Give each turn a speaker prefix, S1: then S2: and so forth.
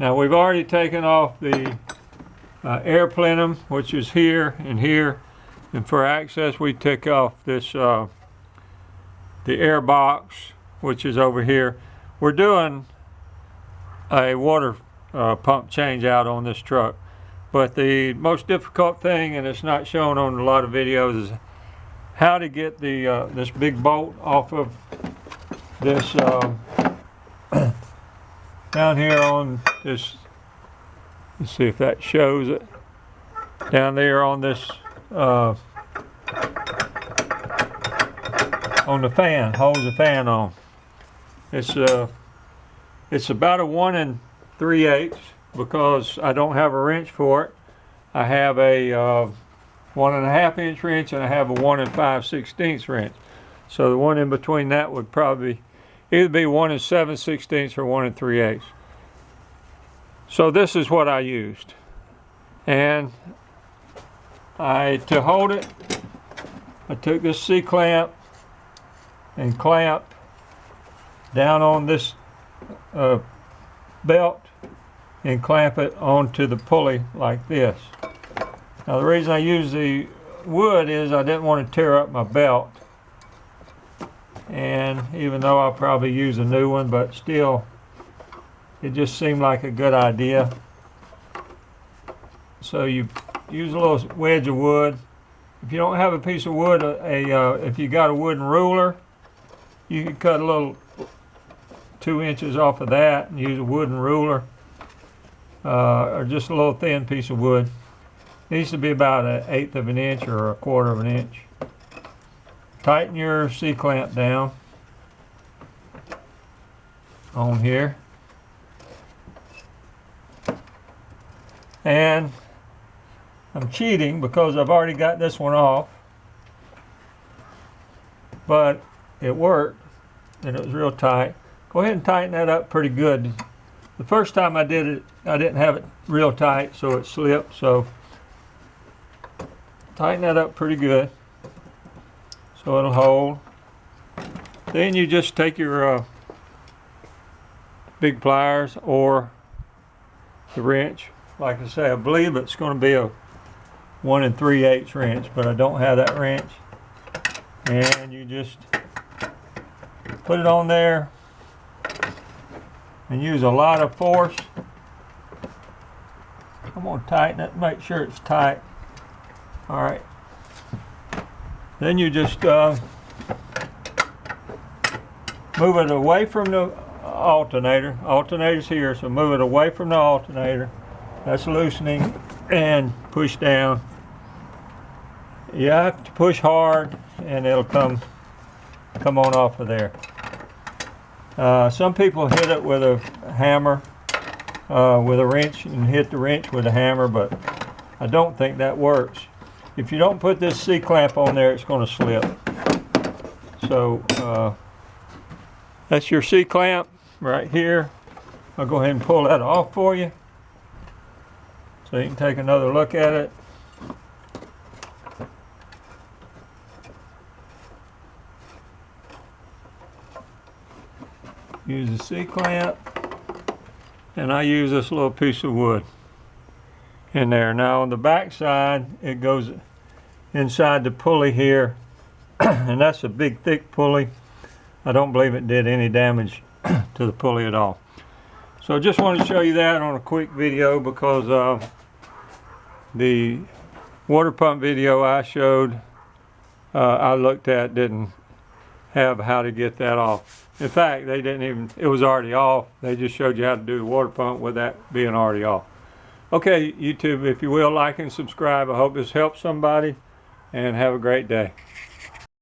S1: Now we've already taken off the air plenum, which is here and here, and for access we took off this the air box, which is over here. We're doing a water pump change out on this truck, but the most difficult thing, and it's not shown on a lot of videos, is how to get the this big bolt off of this down here on this. Let's see if that shows it. Down there on this on the fan, holds the fan on. It's about a 1 3/8 because I don't have a wrench for it. I have a 1.5 inch wrench and I have a 1 5/16 wrench. So the one in between that would probably either be 1 7/16 or 1 3/8. So this is what I used, and to hold it, I took this C-clamp and clamp down on this belt and clamp it onto the pulley like this. Now the reason I use the wood is I didn't want to tear up my belt, and even though I'll probably use a new one, but still it just seemed like a good idea. So you use a little wedge of wood. If you don't have a piece of wood, if you got a wooden ruler, you can cut a little 2 inches off of that and use a wooden ruler, or just a little thin piece of wood. It needs to be about 1/8 of an inch or 1/4 of an inch. Tighten your C-clamp down on here. And I'm cheating because I've already got this one off, but it worked and it was real tight. Go ahead and tighten that up pretty good. The first time I did it, I didn't have it real tight, so it slipped. So tighten that up pretty good so it'll hold. Then you just take your big pliers or the wrench. Like I say, I believe it's going to be a 1 3/8 wrench, but I don't have that wrench. And you just put it on there and use a lot of force. I'm going to tighten it, make sure it's tight. All right. Then you just move it away from the alternator. Alternator's here, so move it away from the alternator. That's loosening, and push down. You have to push hard and it'll come on off of there. Some people hit it with a hammer, with a wrench, and hit the wrench with a hammer, but I don't think that works. If you don't put this C-clamp on there, it's going to slip. So that's your C-clamp right here. I'll go ahead and pull that off for you so you can take another look at it. Use the C-clamp, and I use this little piece of wood in there. Now on the back side, it goes inside the pulley here, and that's a big thick pulley. I don't believe it did any damage to the pulley at all. So I just wanted to show you that on a quick video because the water pump video I showed, I looked at, didn't have how to get that off. In fact, they didn't even, it was already off. They just showed you how to do the water pump with that being already off. Okay, YouTube, if you will, like and subscribe. I hope this helps somebody, and have a great day.